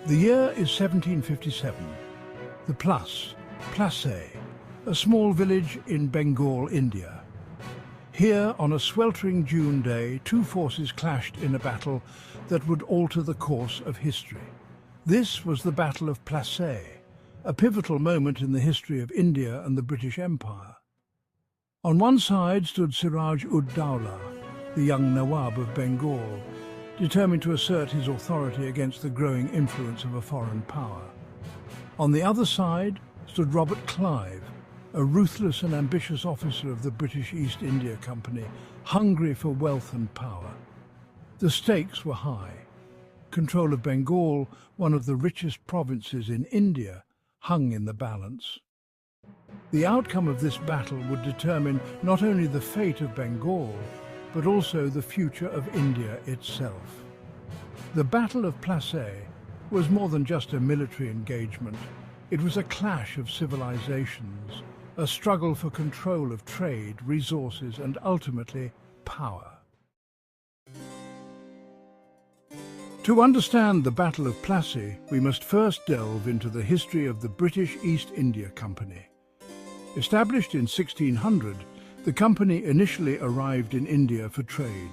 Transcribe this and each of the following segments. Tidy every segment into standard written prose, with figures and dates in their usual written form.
The year is 1757. The Plassey, a small village in Bengal, India. Here, on a sweltering June day, two forces clashed in a battle that would alter the course of history. This was the Battle of Plassey, a pivotal moment in the history of India and the British Empire. On one side stood Siraj-ud-Dowlah, the young nawab of Bengal, determined to assert his authority against the growing influence of a foreign power. On the other side stood Robert Clive, a ruthless and ambitious officer of the British East India Company, hungry for wealth and power. The stakes were high. Control of Bengal, one of the richest provinces in India, hung in the balance. The outcome of this battle would determine not only the fate of Bengal, but also the future of India itself. The Battle of Plassey was more than just a military engagement. It was a clash of civilizations, a struggle for control of trade, resources, and ultimately, power. To understand the Battle of Plassey, we must first delve into the history of the British East India Company. Established in 1600, the company initially arrived in India for trade.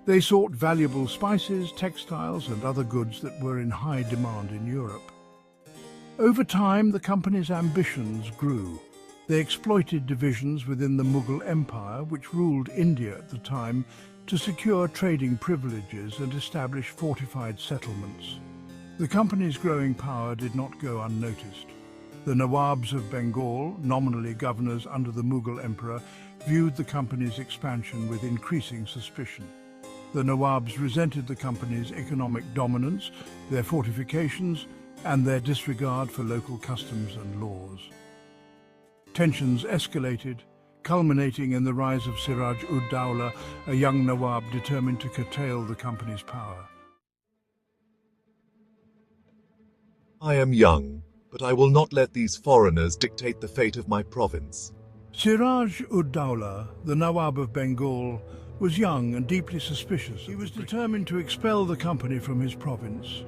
They sought valuable spices, textiles, and other goods that were in high demand in Europe. Over time, the company's ambitions grew. They exploited divisions within the Mughal Empire, which ruled India at the time, to secure trading privileges and establish fortified settlements. The company's growing power did not go unnoticed. The nawabs of Bengal, nominally governors under the Mughal emperor, viewed the company's expansion with increasing suspicion. The nawabs resented the company's economic dominance, their fortifications, and their disregard for local customs and laws. Tensions escalated, culminating in the rise of Siraj-ud-Dowlah, a young nawab determined to curtail the company's power. I am young, but I will not let these foreigners dictate the fate of my province. Siraj-ud-Dowlah, the Nawab of Bengal, was young and deeply suspicious. He was determined to expel the company from his province.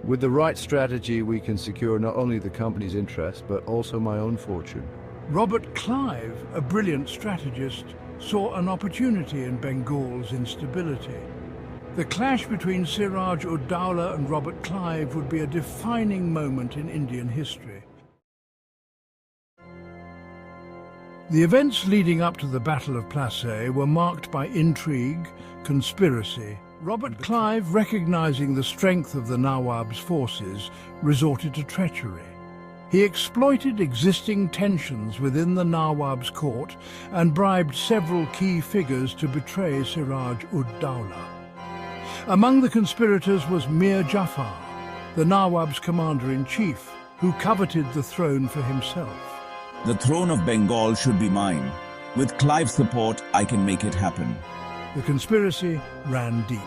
With the right strategy, we can secure not only the company's interest, but also my own fortune. Robert Clive, a brilliant strategist, saw an opportunity in Bengal's instability. The clash between Siraj-ud-Dowlah and Robert Clive would be a defining moment in Indian history. The events leading up to the Battle of Plassey were marked by intrigue, conspiracy. Robert Clive, recognizing the strength of the Nawab's forces, resorted to treachery. He exploited existing tensions within the Nawab's court and bribed several key figures to betray Siraj-ud-Dowlah. Among the conspirators was Mir Jafar, the Nawab's commander-in-chief, who coveted the throne for himself. The throne of Bengal should be mine. With Clive's support, I can make it happen. The conspiracy ran deep.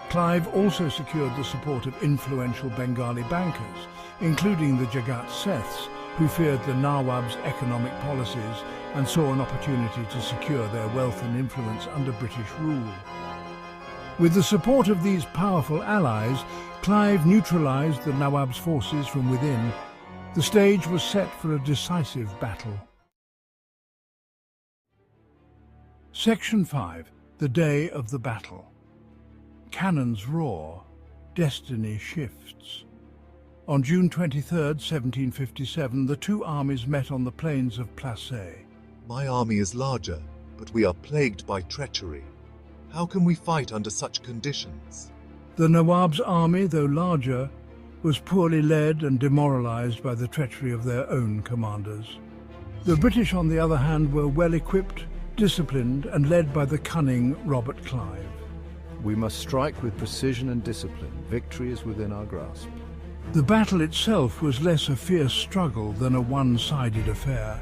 Clive also secured the support of influential Bengali bankers, including the Jagat Seths, who feared the Nawab's economic policies and saw an opportunity to secure their wealth and influence under British rule. With the support of these powerful allies, Clive neutralized the Nawab's forces from within. The stage was set for a decisive battle. Section 5. The Day of the Battle. Cannons roar. Destiny shifts. On June 23, 1757, the two armies met on the plains of Plassey. My army is larger, but we are plagued by treachery. How can we fight under such conditions? The Nawab's army, though larger, was poorly led and demoralized by the treachery of their own commanders. The British, on the other hand, were well-equipped, disciplined, and led by the cunning Robert Clive. We must strike with precision and discipline. Victory is within our grasp. The battle itself was less a fierce struggle than a one-sided affair.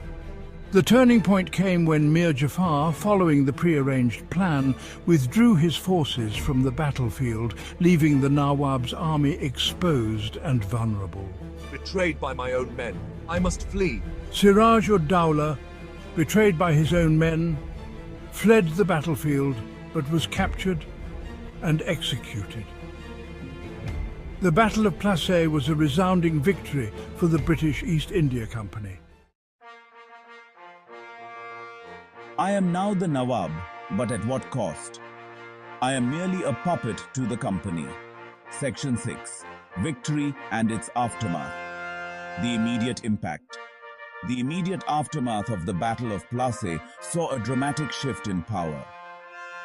The turning point came when Mir Jafar, following the prearranged plan, withdrew his forces from the battlefield, leaving the Nawab's army exposed and vulnerable. Betrayed by my own men, I must flee. Siraj-ud-Dowlah, betrayed by his own men, fled the battlefield but was captured and executed. The Battle of Plassey was a resounding victory for the British East India Company. I am now the Nawab, but at what cost? I am merely a puppet to the company. Section 6. Victory and its aftermath. The immediate impact. The immediate aftermath of the Battle of Plassey saw a dramatic shift in power.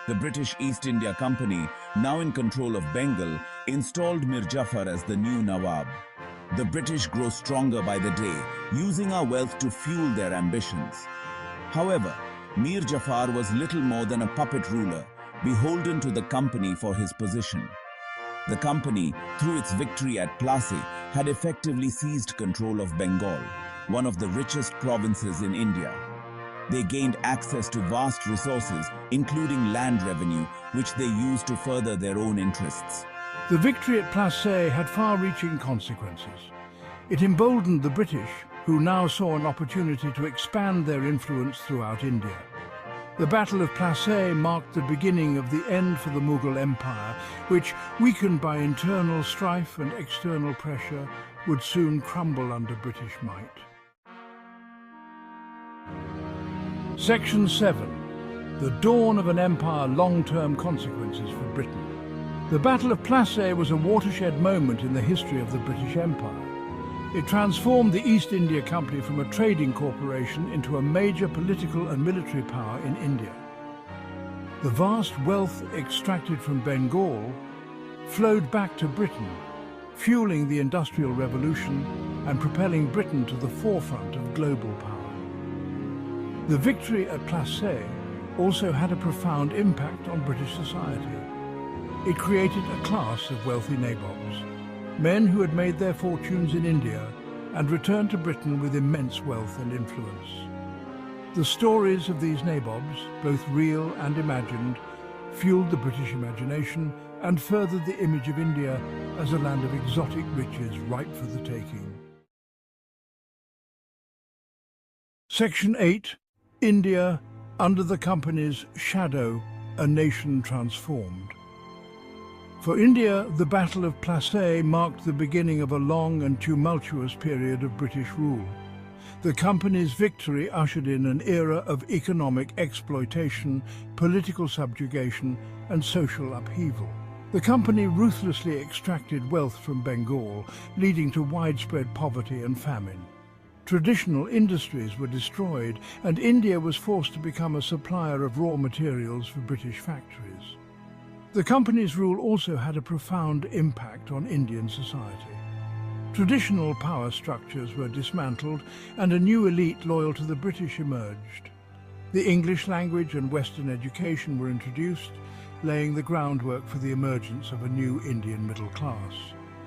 The British East India Company, now in control of Bengal, installed Mir Jafar as the new Nawab. The British grow stronger by the day, using our wealth to fuel their ambitions. However, Mir Jafar was little more than a puppet ruler, beholden to the company for his position. The company, through its victory at Plassey, had effectively seized control of Bengal, one of the richest provinces in India. They gained access to vast resources, including land revenue, which they used to further their own interests. The victory at Plassey had far-reaching consequences. It emboldened the British, who now saw an opportunity to expand their influence throughout India. The Battle of Plassey marked the beginning of the end for the Mughal Empire, which, weakened by internal strife and external pressure, would soon crumble under British might. Section 7. The dawn of an empire, long-term consequences for Britain. The Battle of Plassey was a watershed moment in the history of the British Empire. It transformed the East India Company from a trading corporation into a major political and military power in India. The vast wealth extracted from Bengal flowed back to Britain, fueling the Industrial Revolution and propelling Britain to the forefront of global power. The victory at Plassey also had a profound impact on British society. It created a class of wealthy nabobs, men who had made their fortunes in India and returned to Britain with immense wealth and influence. The stories of these nabobs, both real and imagined, fueled the British imagination and furthered the image of India as a land of exotic riches ripe for the taking. Section 8. India, under the company's shadow, a nation transformed. For India, the Battle of Plassey marked the beginning of a long and tumultuous period of British rule. The company's victory ushered in an era of economic exploitation, political subjugation, and social upheaval. The company ruthlessly extracted wealth from Bengal, leading to widespread poverty and famine. Traditional industries were destroyed, and India was forced to become a supplier of raw materials for British factories. The company's rule also had a profound impact on Indian society. Traditional power structures were dismantled, and a new elite loyal to the British emerged. The English language and Western education were introduced, laying the groundwork for the emergence of a new Indian middle class.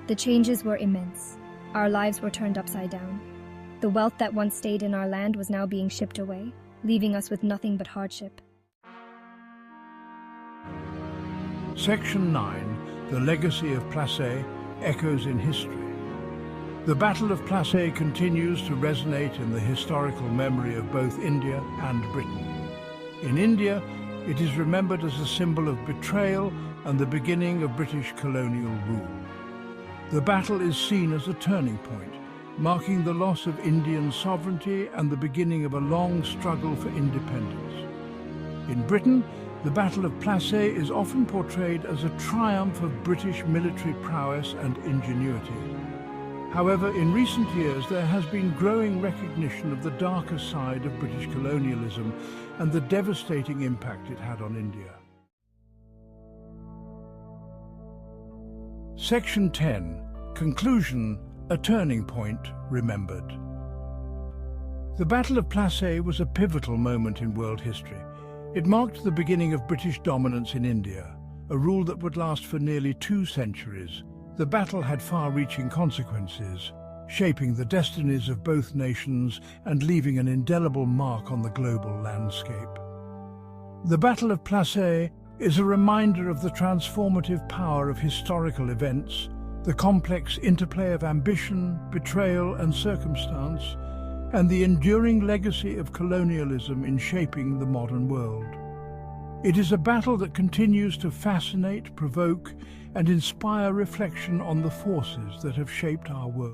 The changes were immense. Our lives were turned upside down. The wealth that once stayed in our land was now being shipped away, leaving us with nothing but hardship. Section 9. The legacy of Plassey echoes in history. The Battle of Plassey continues to resonate in the historical memory of both India and Britain. In India, it is remembered as a symbol of betrayal and the beginning of British colonial rule. The battle is seen as a turning point, marking the loss of Indian sovereignty and the beginning of a long struggle for independence. In Britain, the Battle of Plassey is often portrayed as a triumph of British military prowess and ingenuity. However, in recent years there has been growing recognition of the darker side of British colonialism and the devastating impact it had on India. Section 10. Conclusion. A turning point remembered. The Battle of Plassey was a pivotal moment in world history. It marked the beginning of British dominance in India, a rule that would last for nearly 2 centuries. The battle had far-reaching consequences, shaping the destinies of both nations and leaving an indelible mark on the global landscape. The Battle of Plassey is a reminder of the transformative power of historical events, the complex interplay of ambition, betrayal, and circumstance, and the enduring legacy of colonialism in shaping the modern world. It is a battle that continues to fascinate, provoke, and inspire reflection on the forces that have shaped our world.